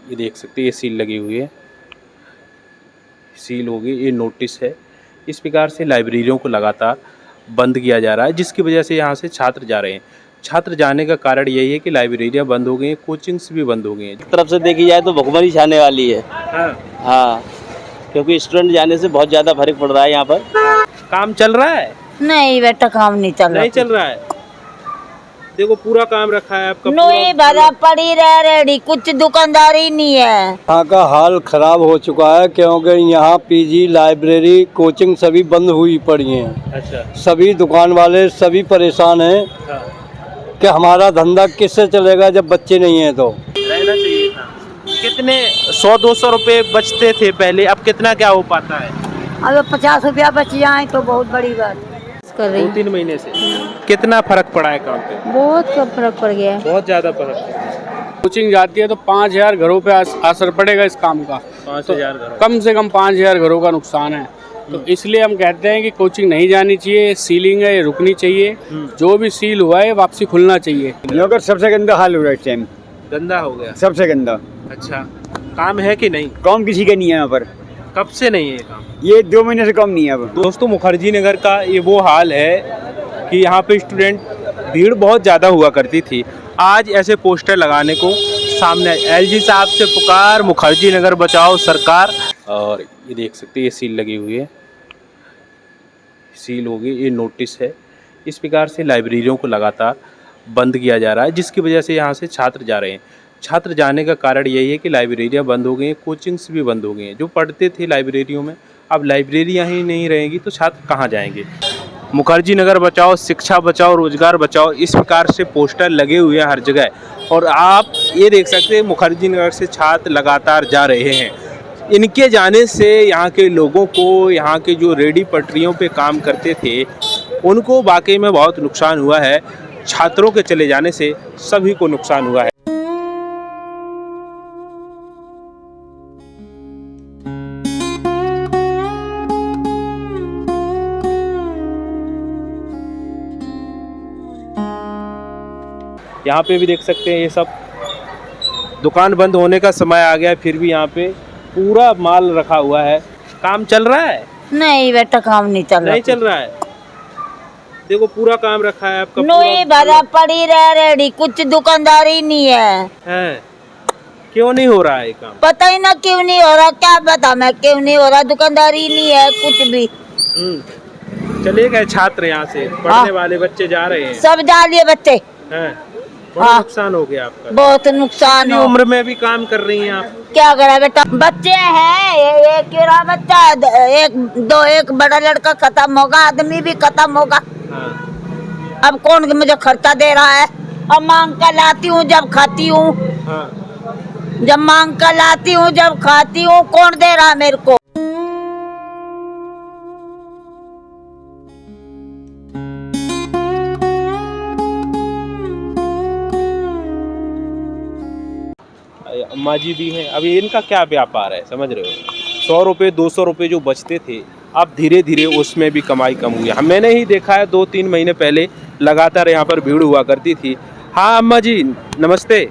ये देख सकते हैं, ये सील लगी हुई है, सील होगी, ये नोटिस है। इस प्रकार से लाइब्रेरियों को लगातार बंद किया जा रहा है, जिसकी वजह से यहाँ से छात्र जा रहे हैं। छात्र जाने का कारण यही है कि लाइब्रेरियाँ बंद हो गई हैं, कोचिंग्स भी बंद हो गई हैं। एक तरफ से देखी जाए तो भुखमरी छाने वाली है। हाँ, क्योंकि स्टूडेंट जाने से बहुत ज़्यादा फर्क पड़ रहा है यहाँ पर। काम चल रहा है? नहीं बेटा, काम नहीं चल रहा। नहीं चल रहा है। देखो पूरा काम रखा है आपका, नोई भरा पड़ी रह रेडी, कुछ दुकानदारी नहीं है। यहाँ का हाल खराब हो चुका है क्योंकि यहाँ पीजी, लाइब्रेरी, कोचिंग सभी बंद हुई पड़ी हैं। अच्छा। सभी दुकान वाले सभी परेशान हैं। हाँ। कि हमारा धंधा किससे चलेगा जब बच्चे नहीं हैं तो। रहना चाहिए था। कितने 100-200 रुपए बचते थे पहले, अब कितना क्या हो पाता है? अब 50 रुपया बच जाए तो बहुत बड़ी बात कर रही। 2-3 महीने से कितना फर्क पड़ा है काम पे? बहुत कम फर्क पड़ गया है, बहुत ज्यादा फर्क है। कोचिंग जाती है तो 5000 घरों पे असर पड़ेगा इस काम का। 5000 घरों, कम से कम 5000 घरों का नुकसान है। तो इसलिए हम कहते हैं कि कोचिंग नहीं जानी चाहिए, सीलिंग है ये रुकनी चाहिए। जो भी सील हुआ है वापसी खुलना चाहिए। नौकर सबसे गंदा हाल हो रहा है इस टाइम, गंदा हो गया सबसे गंदा। अच्छा, काम है कि नहीं? काम किसी का नहीं है यहाँ पर। कब से नहीं है काम? ये 2 महीने से कम नहीं है अब। दोस्तों, मुखर्जी नगर का ये वो हाल है कि यहाँ पे स्टूडेंट भीड़ बहुत ज़्यादा हुआ करती थी। आज ऐसे पोस्टर लगाने को सामने एलजी साहब से पुकार, मुखर्जी नगर बचाओ सरकार। और ये देख सकते हैं, ये सील लगी हुई है, सील होगी, ये नोटिस है। इस प्रकार से लाइब्रेरियों को लगातार बंद किया जा रहा है, जिसकी वजह से यहाँ से छात्र जा रहे हैं। छात्र जाने का कारण यही है कि लाइब्रेरियाँ बंद हो गई हैं, कोचिंग्स भी बंद हो गई हैं। जो पढ़ते थे लाइब्रेरियों में, अब लाइब्रेरियाँ ही नहीं रहेंगी तो छात्र कहाँ जाएंगे? मुखर्जी नगर बचाओ, शिक्षा बचाओ, रोजगार बचाओ, इस प्रकार से पोस्टर लगे हुए हैं हर जगह। और आप ये देख सकते हैं, मुखर्जी नगर से छात्र लगातार जा रहे हैं। इनके जाने से यहाँ के लोगों को, यहाँ के जो रेडी पटरियों पे काम करते थे, उनको वाकई में बहुत नुकसान हुआ है। छात्रों के चले जाने से सभी को नुकसान हुआ है। यहाँ पे भी देख सकते हैं, ये सब दुकान बंद होने का समय आ गया, फिर भी यहाँ पे पूरा माल रखा हुआ है। काम चल रहा है? नहीं बेटा, काम नहीं चल रहा। नहीं चल रहा है। देखो पूरा काम रखा है आपका। नोई भरा पड़ी रह रेडी, कुछ दुकानदारी नहीं है। क्यों नहीं हो रहा है काम? पता ही ना क्यों नहीं हो रहा, क्या पता मैं क्यों नहीं हो रहा। दुकानदारी नहीं है कुछ भी। चले गए छात्र यहाँ से, पढ़ने वाले बच्चे जा रहे हैं। सब जा लिए बच्चे। बहुत नुकसान हो गया आपका। बहुत नुकसान है। उम्र में भी काम कर रही हैं आप? क्या करा बेटा, बच्चे हैं, एक यूरा बच्चा, एक बड़ा लड़का खत्म होगा, आदमी भी खत्म होगा। अब कौन मुझे खर्चा दे रहा है? अब मांग कर लाती हूँ जब खाती हूँ। जब मांग कर लाती हूँ जब खाती हूँ, कौन दे रहा है मेरे को? अम्मा जी भी हैं। अभी इनका क्या व्यापार है, समझ रहे हो? 100 रुपये 200 रुपये जो बचते थे, अब धीरे धीरे उसमें भी कमाई कम हुई है। मैंने ही देखा है 2-3 महीने पहले लगातार यहाँ पर भीड़ हुआ करती थी। हाँ अम्मा जी नमस्ते।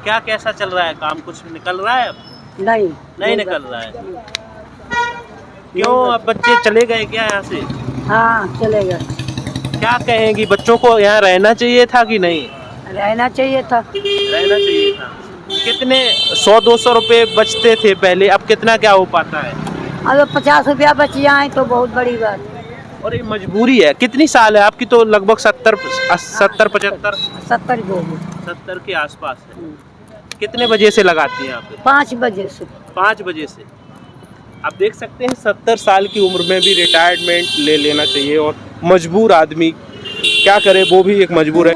क्या कैसा चल रहा है काम? कुछ निकल रहा है अब? नहीं निकल रहा है। क्यों, अब बच्चे चले गए क्या यहाँ से? हाँ चले गए। क्या कहेंगी, बच्चों को यहाँ रहना चाहिए था कि नहीं? रहना चाहिए था। रहना चाहिए था। कितने 100-200 रुपए बचते थे पहले, अब कितना क्या हो पाता है? अब 50 रुपया बच जाए तो बहुत बड़ी बात। और ये मजबूरी है। कितनी साल है आपकी? तो लगभग 70-75 70 के आसपास है। कितने बजे से लगाती हैं आप? 5 बजे से। 5 बजे से। आप देख सकते हैं 70 साल की उम्र में भी रिटायरमेंट ले लेना चाहिए। और मजबूर आदमी क्या करे, वो भी एक मजबूर है।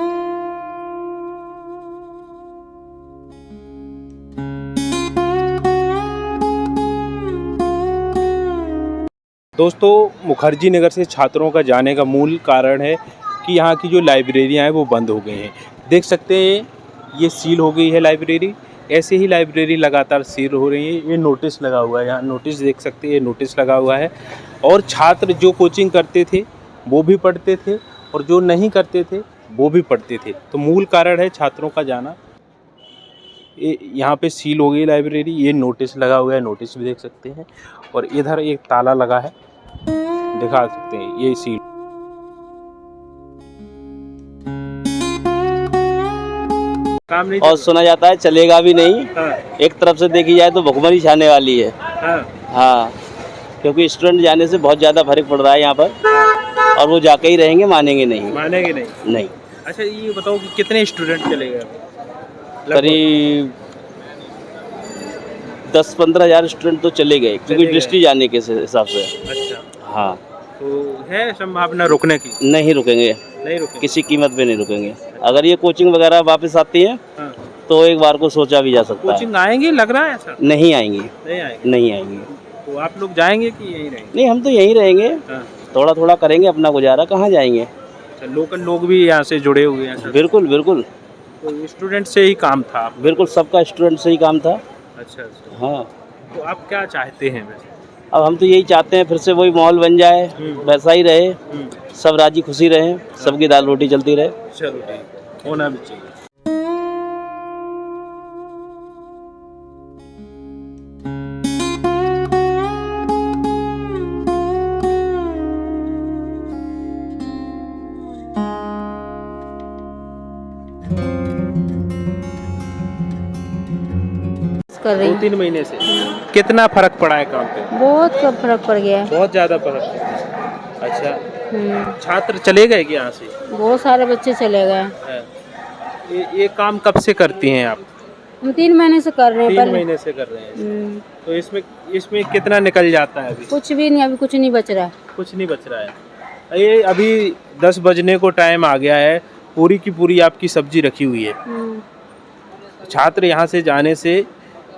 दोस्तों, मुखर्जी नगर से छात्रों का जाने का मूल कारण है कि यहाँ की जो लाइब्रेरियाँ हैं वो बंद हो गई हैं। देख सकते हैं, ये सील हो गई है लाइब्रेरी। ऐसे ही लाइब्रेरी लगातार सील हो रही है। ये नोटिस लगा हुआ है, यहाँ नोटिस देख सकते हैं, ये नोटिस लगा हुआ है। और छात्र जो कोचिंग करते थे वो भी पढ़ते थे, और जो नहीं करते थे वो भी पढ़ते थे। तो मूल कारण है छात्रों का जाना। यहाँ पे सील हो गई लाइब्रेरी, ये नोटिस लगा हुआ है, नोटिस भी देख सकते हैं। और इधर एक ताला लगा है, दिखा सकते हैं, ये सील। काम नहीं और सुना जाता है चलेगा भी नहीं। हाँ, एक तरफ से देखी जाए तो भुखमरी छाने वाली है। हाँ, हाँ, क्योंकि स्टूडेंट जाने से बहुत ज़्यादा फर्क पड़ रहा है यहाँ पर, और वो जाके ही रहेंगे, मानेंगे नहीं। मानेंगे नहीं। नहीं, अच्छा ये बताओ कि कितने स्टूडेंट चले गए? करीब 10-15 हज़ार स्टूडेंट तो चले गए, क्योंकि गए। दृष्टि जाने के हिसाब से। अच्छा, हाँ, तो है संभावना रुकने की? नहीं रुकेंगे, नहीं रुकेंगे। किसी कीमत पे नहीं रुकेंगे। अगर ये कोचिंग वगैरह वापस आती है हाँ। तो एक बार को सोचा भी जा सकता है। कोचिंग आएंगे, लग रहा है ऐसा? नहीं आएंगी, नहीं आएंगे। नहीं आएंगी। तो आप लोग जाएंगे कि यहीं रहेंगे? नहीं, हम तो यहीं रहेंगे, हाँ। थोड़ा थोड़ा करेंगे अपना गुजारा, कहाँ जाएंगे। अच्छा, लोकल लोग भी यहाँ से जुड़े हुए हैं सर? बिल्कुल बिल्कुल तो स्टूडेंट से ही काम था आप? बिल्कुल, सबका स्टूडेंट से ही काम था। अच्छा अच्छा। हाँ, तो आप क्या चाहते हैं वैसे? अब हम तो यही चाहते हैं फिर से वही माहौल बन जाए, वैसा ही रहे, सब राजी खुशी रहे, सबकी दाल रोटी चलती रहे। चलो ठीक, होना भी चाहिए। कर रही 2-3 महीने से कितना फर्क पड़ा है काम पे? बहुत कम फर्क पड़ गया है। बहुत ज्यादा फर्क पड़ा। अच्छा, छात्र चले गए कि यहाँ से? बहुत सारे बच्चे चले गए। है। ये काम कब से करती हैं आप? हम 3 महीने से कर रहे हैं 3 पहले। महीने से कर रहे हैं। तो इसमें कितना निकल जाता है अभी? कुछ भी नहीं, अभी कुछ नहीं बच रहा है। कुछ नहीं बच रहा है। ये अभी 10 बजने को टाइम आ गया है, पूरी की पूरी आपकी सब्जी रखी हुई है। छात्र यहाँ से जाने से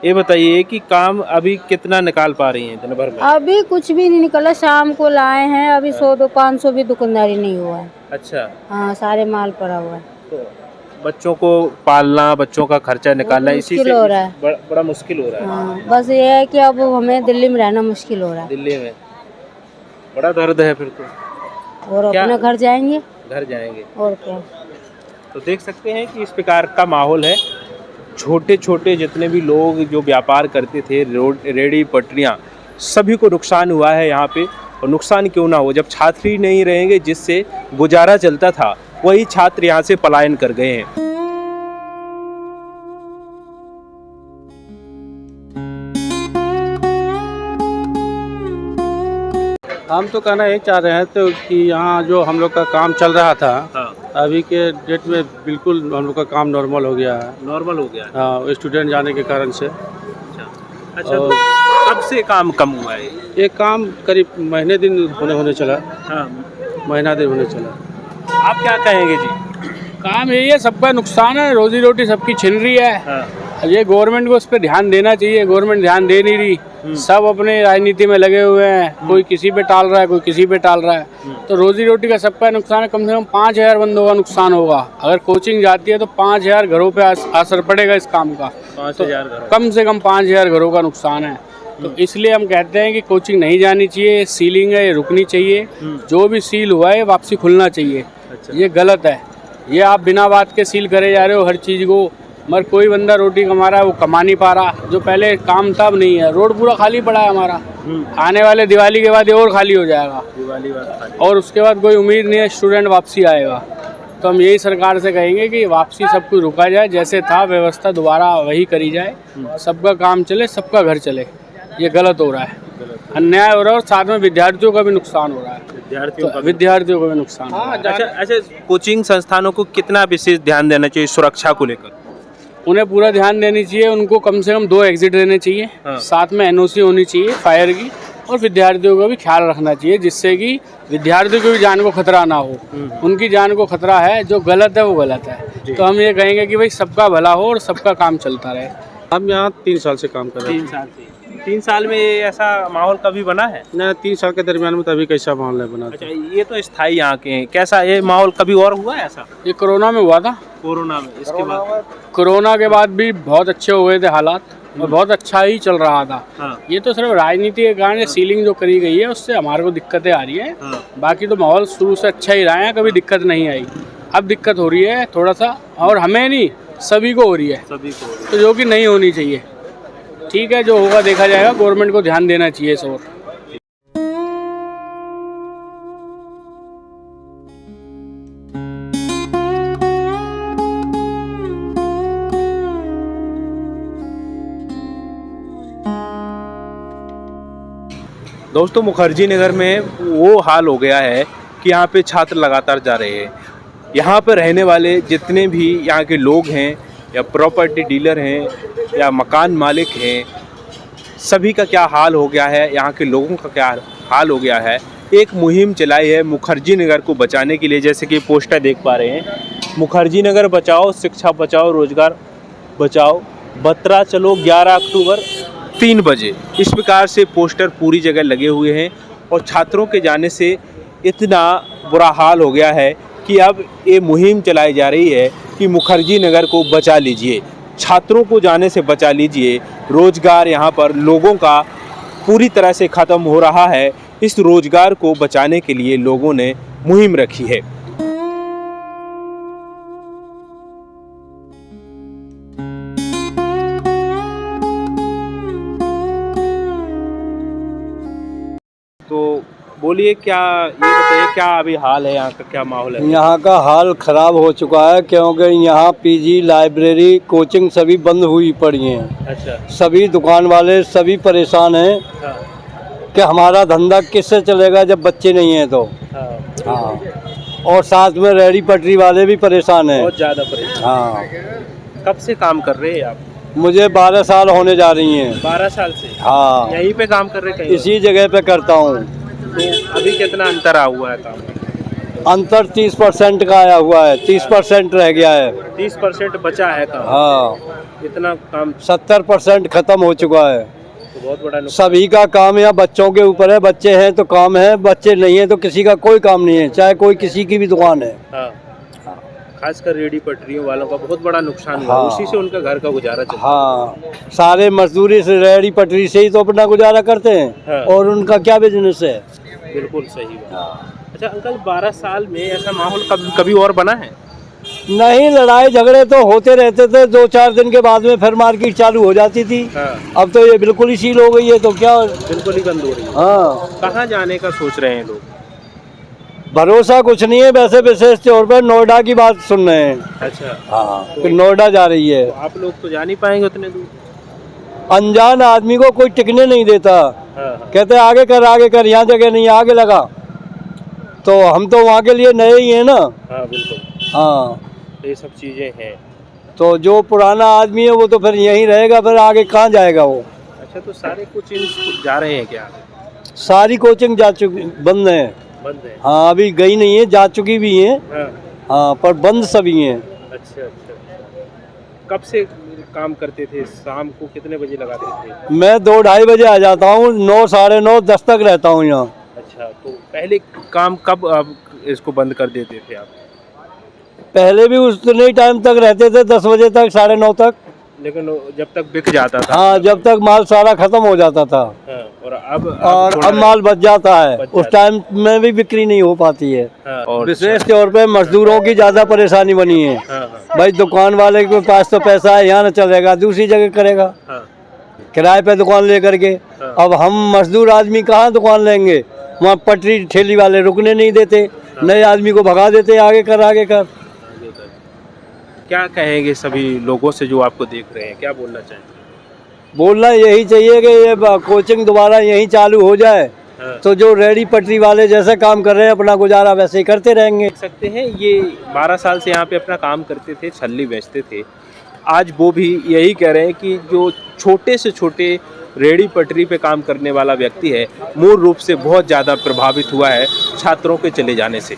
ये बताइए कि काम अभी कितना निकाल पा रही हैं दिन भर में? अभी कुछ भी नहीं निकला, शाम को लाए हैं, अभी 100-200-500 भी दुकानदारी नहीं हुआ है। अच्छा, हाँ, सारे माल पड़ा हुआ है। तो बच्चों को पालना, बच्चों का खर्चा निकालना, इसी से मुश्किल हो रहा है। बड़ा मुश्किल हो रहा है। हाँ, बस ये है कि अब हमें दिल्ली में रहना मुश्किल हो रहा है। दिल्ली में बड़ा दर्द है फिर तो। और क्या? अपने घर जाएंगे घर जाएंगे। और क्या। तो देख सकते हैं कि इस प्रकार का माहौल है। छोटे छोटे जितने भी लोग जो व्यापार करते थे, रेडी पटरियाँ, सभी को नुकसान हुआ है यहाँ पे। और नुकसान क्यों ना हो, जब छात्र ही नहीं रहेंगे जिससे गुजारा चलता था, वही छात्र यहाँ से पलायन कर गए हैं। हम तो कहना ये चाह रहे हैं तो कि यहाँ जो हम लोग का काम चल रहा था, हाँ, अभी के डेट में बिल्कुल हम लोग का काम नॉर्मल हो गया है। नॉर्मल हो गया है। हाँ, स्टूडेंट जाने के कारण से। अच्छा, तो कब से काम कम हुआ है? ये काम करीब महीने दिन होने चला, हाँ, महीना दिन होने चला। आप क्या कहेंगे जी? काम यही है, सबका नुकसान है, रोजी रोटी सबकी छिन रही है। हाँ, ये गवर्नमेंट को उस पर ध्यान देना चाहिए, गवर्नमेंट ध्यान दे नहीं रही, सब अपने राजनीति में लगे हुए हैं, कोई किसी पे टाल रहा है, कोई किसी पे टाल रहा है। तो रोजी रोटी का सबका नुकसान है, कम से कम 5000 बंदों का नुकसान होगा। अगर कोचिंग जाती है तो 5000 घरों पे असर पड़ेगा इस काम का। 5000 घरों। कम से कम 5000 घरों का नुकसान है। तो इसलिए हम कहते हैं कि कोचिंग नहीं जानी चाहिए, सीलिंग है ये रुकनी चाहिए, जो भी सील हुआ है वापसी खुलना चाहिए। अच्छा। ये गलत है, ये आप बिना बात के सील करे जा रहे हो हर चीज़ को। मगर कोई बंदा रोटी कमा रहा है, वो कमा नहीं पा रहा, जो पहले काम था अब नहीं है। रोड पूरा खाली पड़ा है हमारा, आने वाले दिवाली के बाद ये और खाली हो जाएगा, दिवाली बाद और उसके बाद कोई उम्मीद नहीं है स्टूडेंट वापसी आएगा। तो हम यही सरकार से कहेंगे कि वापसी सब कुछ रुका जाए, जैसे था व्यवस्था दोबारा वही करी जाए, सबका काम चले, सबका घर चले। ये गलत हो रहा है, अन्याय हो रहा है, और साथ में विद्यार्थियों का भी नुकसान हो रहा है। विद्यार्थियों को भी नुकसान हो रहा है। अच्छा, कोचिंग संस्थानों को कितना विशेष ध्यान देना चाहिए सुरक्षा को लेकर? उन्हें पूरा ध्यान देनी चाहिए, उनको कम से कम 2 एग्जिट देने चाहिए, साथ में एनओसी होनी चाहिए फायर की, और विद्यार्थियों का भी ख्याल रखना चाहिए, जिससे कि विद्यार्थियों की भी जान को खतरा ना हो। उनकी जान को खतरा है, जो गलत है वो गलत है। तो हम ये कहेंगे कि भाई सबका भला हो और सबका काम चलता रहे। हम यहाँ 3 साल से काम कर रहे हैं। 3 साल से? 3 साल में ऐसा माहौल कभी बना है? नहीं, 3 साल के दरमियान में तो अभी कैसा माहौल है बना। अच्छा, ये तो स्थायी यहाँ के हैं, कैसा ये माहौल कभी और हुआ है ऐसा? ये कोरोना में हुआ था, कोरोना में, इसके बाद? कोरोना के बाद भी बहुत अच्छे हो गए थे हालात, और बहुत अच्छा ही चल रहा था। हाँ। ये तो सिर्फ राजनीति के कारण सीलिंग जो करी गई है उससे हमारे को दिक्कतें आ रही है। हाँ। बाकी तो माहौल शुरू से अच्छा ही रहा है, कभी दिक्कत नहीं आई। अब दिक्कत हो रही है थोड़ा सा, और हमें नहीं, सभी को हो रही है, सभी को। तो जो कि नहीं होनी चाहिए। ठीक है, जो होगा देखा जाएगा, गवर्नमेंट को ध्यान देना चाहिए इस ओर। दोस्तों मुखर्जी नगर में वो हाल हो गया है कि यहाँ पे छात्र लगातार जा रहे हैं। यहाँ पर रहने वाले जितने भी यहाँ के लोग हैं या प्रॉपर्टी डीलर हैं या मकान मालिक हैं, सभी का क्या हाल हो गया है, यहाँ के लोगों का क्या हाल हो गया है। एक मुहिम चलाई है मुखर्जी नगर को बचाने के लिए, जैसे कि पोस्टर देख पा रहे हैं, मुखर्जी नगर बचाओ, शिक्षा बचाओ, रोजगार बचाओ, बतरा चलो 11 अक्टूबर 3 बजे। इस प्रकार से पोस्टर पूरी जगह लगे हुए हैं और छात्रों के जाने से इतना बुरा हाल हो गया है कि अब ये मुहिम चलाई जा रही है कि मुखर्जी नगर को बचा लीजिए, छात्रों को जाने से बचा लीजिए। रोजगार यहाँ पर लोगों का पूरी तरह से ख़त्म हो रहा है। इस रोजगार को बचाने के लिए लोगों ने मुहिम रखी है। तो बोलिए, क्या ये बताइए, क्या अभी हाल है यहाँ का, क्या माहौल है? यहाँ का हाल ख़राब हो चुका है क्योंकि यहाँ पीजी, लाइब्रेरी, कोचिंग सभी बंद हुई पड़ी हैं। अच्छा। सभी दुकान वाले सभी परेशान हैं हाँ। कि हमारा धंधा किससे चलेगा जब बच्चे नहीं हैं तो। हाँ। हाँ, और साथ में रेहड़ी पटरी वाले भी परेशान हैं। बहुत ज़्यादा परेशान। हाँ। कब से काम कर रहे हैं आप? मुझे 12 साल होने जा रही हैं। 12 साल से? हाँ। यहीं पे काम कर रहे हैं कहीं? इसी जगह पे करता हूँ। तो अभी कितना अंतर आ हुआ है काम में? अंतर 30% का आया हुआ है, 30% रह गया है। 30% बचा है काम? हाँ। इतना काम 70% खत्म हो चुका है। तो बहुत बड़ा नुकसान। सभी का काम या बच्चों के ऊपर है, बच्चे हैं तो काम है, बच्चे नहीं है तो किसी का कोई काम नहीं है, चाहे कोई किसी की भी दुकान है। हाँ। खासकर रेहड़ी पटरियों वालों का बहुत बड़ा नुकसान हुआ। हाँ। उसी से उनका घर का गुजारा चलता है। हाँ, सारे मजदूरी से रेहड़ी पटरी से ही तो अपना गुजारा करते हैं। हाँ। और उनका क्या बिजनेस है। बिल्कुल सही बात। अच्छा अंकल, 12 साल में ऐसा माहौल कभी और बना है? नहीं, लड़ाई झगड़े तो होते रहते थे, 2-4 दिन के बाद में फिर मार्केट चालू हो जाती थी। हाँ। अब तो ये बिल्कुल ही सील हो गई है, तो क्या। बिल्कुल ही बंद हो रही है। हाँ, कहाँ जाने का सोच रहे हैं लोग? भरोसा कुछ नहीं है, वैसे विशेष तौर पर नोएडा की बात सुन रहे हैं। अच्छा। हाँ, तो नोएडा जा रही है। तो आप लोग तो जा नहीं पाएंगे उतने दूर? अनजान आदमी को कोई टिकने नहीं देता। हाँ। कहते आगे कर, यहाँ जगह नहीं, आगे लगा। तो हम तो वहाँ के लिए नए ही हैं ना। हाँ बिल्कुल। हाँ, ये सब चीज़ें हैं। तो जो पुराना आदमी है वो तो फिर यहीं रहेगा, फिर आगे कहाँ जाएगा वो। अच्छा, तो सारे कोचिंग जा रहे हैं क्या? सारी कोचिंग जा चुकी, बंद है। बंद है? हाँ, अभी गई नहीं है, जा चुकी भी हैं। हाँ। हाँ, पर बंद सभी हैं। अच्छा अच्छा। कब से काम करते थे? शाम को कितने बजे लगाते थे? मैं 2-2:30 बजे आ जाता हूँ, 9, 9:30, 10 तक रहता हूँ यहाँ। अच्छा, तो पहले काम कब आप इसको बंद कर देते थे आप? पहले भी उतने ही टाइम तक रहते थे, 10 बजे तक, 9:30 तक। लेकिन जब तक बिक जाता था? हाँ, जब तक माल सारा खत्म हो जाता था। हाँ, और अब माल बच जाता है, उस टाइम में भी बिक्री नहीं हो पाती है। हाँ, और विशेष तौर पे मजदूरों की ज्यादा परेशानी बनी है। हाँ, हाँ, भाई दुकान वाले के पास तो पैसा है, यहाँ न चलेगा, दूसरी जगह करेगा हाँ, किराए पे दुकान लेकर के। हाँ। अब हम मजदूर आदमी कहाँ दुकान लेंगे, वहाँ पटरी ठेली वाले रुकने नहीं देते, नए आदमी को भगा देते, आगे कर। आगे कर। क्या कहेंगे सभी लोगों से जो आपको देख रहे हैं, क्या बोलना चाहेंगे? बोलना यही चाहिए कि ये कोचिंग दोबारा यहीं चालू हो जाए। हाँ। तो जो रेहड़ी पटरी वाले जैसे काम कर रहे हैं, अपना गुजारा वैसे ही करते रहेंगे। देख सकते हैं, ये 12 साल से यहाँ पे अपना काम करते थे, छल्ली बेचते थे। आज वो भी यही कह रहे हैं कि जो छोटे से छोटे रेहड़ी पटरी पे काम करने वाला व्यक्ति है, मूल रूप से बहुत ज़्यादा प्रभावित हुआ है छात्रों के चले जाने से।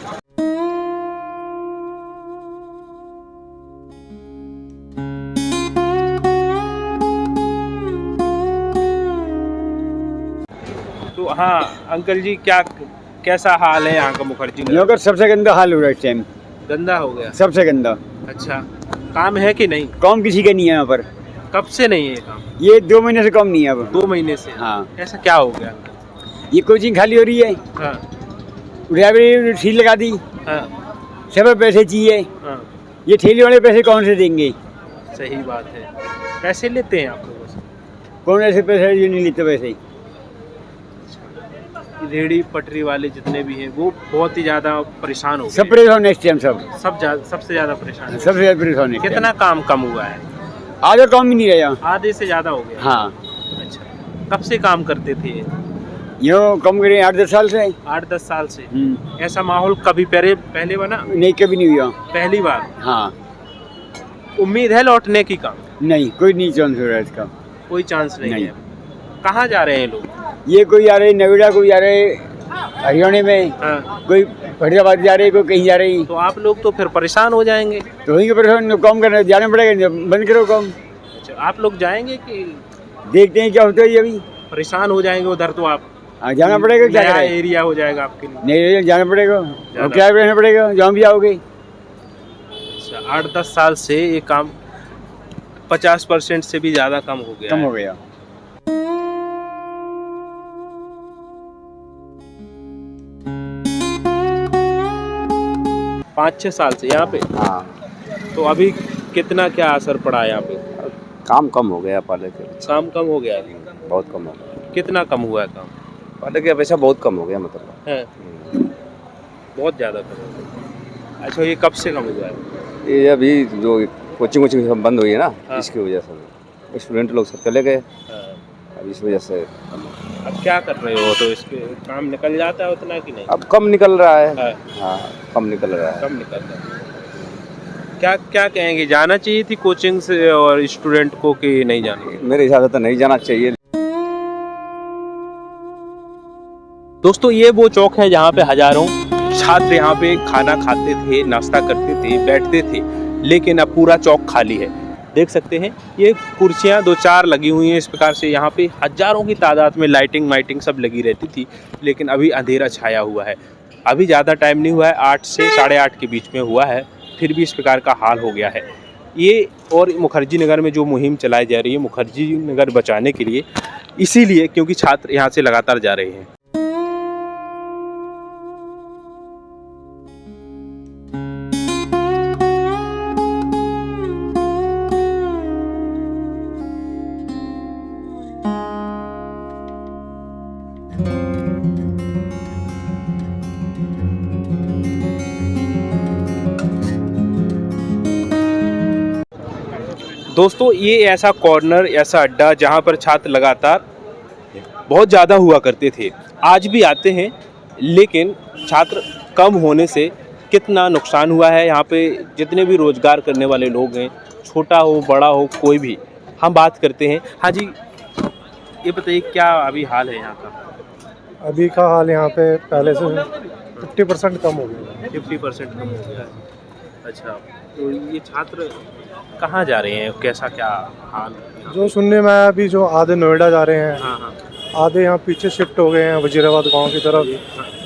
तो हाँ अंकल जी, कैसा हाल है यहाँ का मुखर्जी नगर? यहाँ का सबसे गंदा हाल हो रहा है इस टाइम। गंदा हो गया? सबसे गंदा। अच्छा, काम है कि नहीं? काम किसी का नहीं है यहाँ पर। कब से नहीं है काम? ये 2 महीने से काम नहीं है अब। 2 महीने से? हाँ। ऐसा क्या हो गया? ये कोचिंग खाली हो रही है, हाँ ड्राइवरी सील लगा दी, हाँ सब पैसे चाहिए। हाँ। ये ठेले वाले पैसे कौन से देंगे? सही बात है। पैसे लेते हैं आप लोगों से? कौन ऐसे पैसे ये नहीं लेते वैसे ही। रेहड़ी पटरी वाले जितने भी हैं वो बहुत ही ज़्यादा परेशान हो सब गए परेशान है इस टाइम, सब सबसे ज़्यादा परेशान है। सबसे ज्यादा परेशान है। कितना काम कम हुआ है? आगे काम ही नहीं रहा। आधे से ज़्यादा हो गया। हाँ, अच्छा, कब से काम करते थे? यूँ कम करें 8-10 साल से। 8-10 साल से। ऐसा माहौल कभी पहले बना? नहीं, कभी नहीं हुआ। पहली बार। हाँ, उम्मीद है लौटने की काम? नहीं, कोई नहीं चांस हो रहा है इसका। कोई चांस नहीं नहीं। है। कहाँ जा रहे हैं लोग? ये कोई आ रहे नोएडा, कोई आ रहे हरियाणा में, हाँ। कोई फरीदाबाद जा रहे, कोई कहीं जा रही। तो आप लोग तो फिर परेशान हो जाएंगे। तो वहीं के परेशान काम करना, जाना पड़ेगा, बंद करो काम। अच्छा, आप लोग जाएंगे कि देखते हैं क्या होता है ये अभी। परेशान हो जाएंगे उधर? तो आप हाँ, जाना पड़ेगा, क्या नया करें। एरिया हो जाएगा आपके लिए। नहीं, जाना पड़ेगा और क्या रहना पड़ेगा, जहाँ भी आओगे। अच्छा, 8-10 साल से ये काम 50% से भी ज़्यादा कम हो गया कम है। हो गया। पाँच 6 साल से यहाँ पे। हाँ, तो अभी कितना क्या असर पड़ा है यहाँ पे? काम कम हो गया पहले के। काम कम हो गया है? बहुत कम हो गया। कितना कम हुआ है काम? पहले के अपेक्षा बहुत कम हो गया मतलब। है बहुत ज़्यादा कम हो गया। अच्छा, ये कब से कम हुआ है? ये अभी जो कोचिंग वोचिंग सब बंद हुई है ना, हाँ। इसकी वजह से स्टूडेंट लोग सब चले गए। हाँ। अब इस वजह से अब क्या कर रहे हो? तो इसके काम निकल जाता है उतना कि नहीं? अब कम निकल रहा है। हाँ, हाँ, कम निकल रहा है। कम निकल रहा है। क्या क्या कहेंगे, जाना चाहिए थी कोचिंग से और स्टूडेंट को कि नहीं जाना? मेरे हिसाब से तो नहीं जाना चाहिए। दोस्तों, ये वो चौक है जहाँ पे हजारों छात्र यहाँ पे खाना खाते थे, नाश्ता करते थे, बैठते थे, लेकिन अब पूरा चौक खाली है। देख सकते हैं ये कुर्सियाँ 2-4 लगी हुई हैं। इस प्रकार से यहाँ पे हजारों की तादाद में लाइटिंग सब लगी रहती थी, लेकिन अभी अंधेरा छाया हुआ है। अभी ज़्यादा टाइम नहीं हुआ है, 8 से 8:30 के बीच में हुआ है, फिर भी इस प्रकार का हाल हो गया है। ये और मुखर्जी नगर में जो मुहिम चलाई जा रही है मुखर्जी नगर बचाने के लिए, इसीलिए क्योंकि छात्र यहाँ से लगातार जा रहे हैं। दोस्तों, ये ऐसा कॉर्नर, ऐसा अड्डा जहाँ पर छात्र लगातार बहुत ज़्यादा हुआ करते थे, आज भी आते हैं, लेकिन छात्र कम होने से कितना नुकसान हुआ है यहाँ पे जितने भी रोज़गार करने वाले लोग हैं, छोटा हो बड़ा हो कोई भी, हम बात करते हैं। हाँ जी, ये बताइए क्या अभी हाल है यहाँ का? अभी का हाल यहाँ पे पहले से 50% कम हो गया। 50% कम हो गया है। अच्छा, तो ये छात्र कहाँ जा रहे हैं, कैसा क्या हाल? जो सुनने में आया अभी जो आधे नोएडा जा रहे हैं, हाँ हाँ, आधे यहाँ पीछे शिफ्ट हो गए हैं वजीराबाद गांव की तरफ,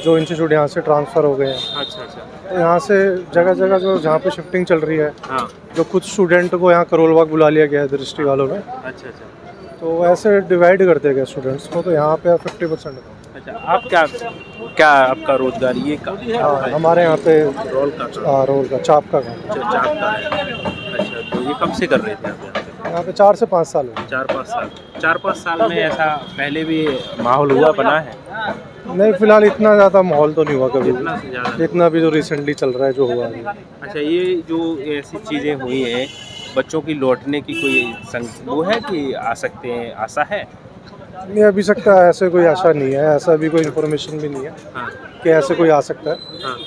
जो इंस्टीट्यूट यहाँ से ट्रांसफ़र हो गए हैं। अच्छा अच्छा, तो यहाँ से जगह जगह जो जहाँ पे शिफ्टिंग चल रही है, हाँ, जो कुछ स्टूडेंट को यहाँ करोलबाग बुला लिया गया है दृष्टि वालों ने, अच्छा अच्छा। तो ऐसे डिवाइड करते गए स्टूडेंट्स को, तो यहाँ पे 50%। अच्छा, आप क्या आपका रोजगार ये का? हाँ, हमारे यहाँ पे रोल का रोल का चाप का काम। चाप का है। अच्छा, तो ये कब से कर रहे थे आप यहाँ पे 4 से 5 साल हुए। 4-5 साल? 4-5 साल में ऐसा पहले भी माहौल हुआ बना है? नहीं, फिलहाल इतना ज़्यादा माहौल तो नहीं हुआ कभी, इतना से ज़्यादा? इतना भी जो रिसेंटली चल रहा है जो हुआ है। अच्छा, ये जो ऐसी चीज़ें हुई हैं, बच्चों की लौटने की कोई वो है कि आ सकते हैं, आशा है? नहीं, अभी सकता है, ऐसे कोई आशा नहीं है, ऐसा भी कोई इन्फॉर्मेशन भी नहीं है हाँ कि ऐसे कोई आ सकता है। हाँ,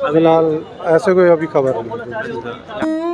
फिलहाल ऐसे कोई अभी खबर नहीं है। अच्छा।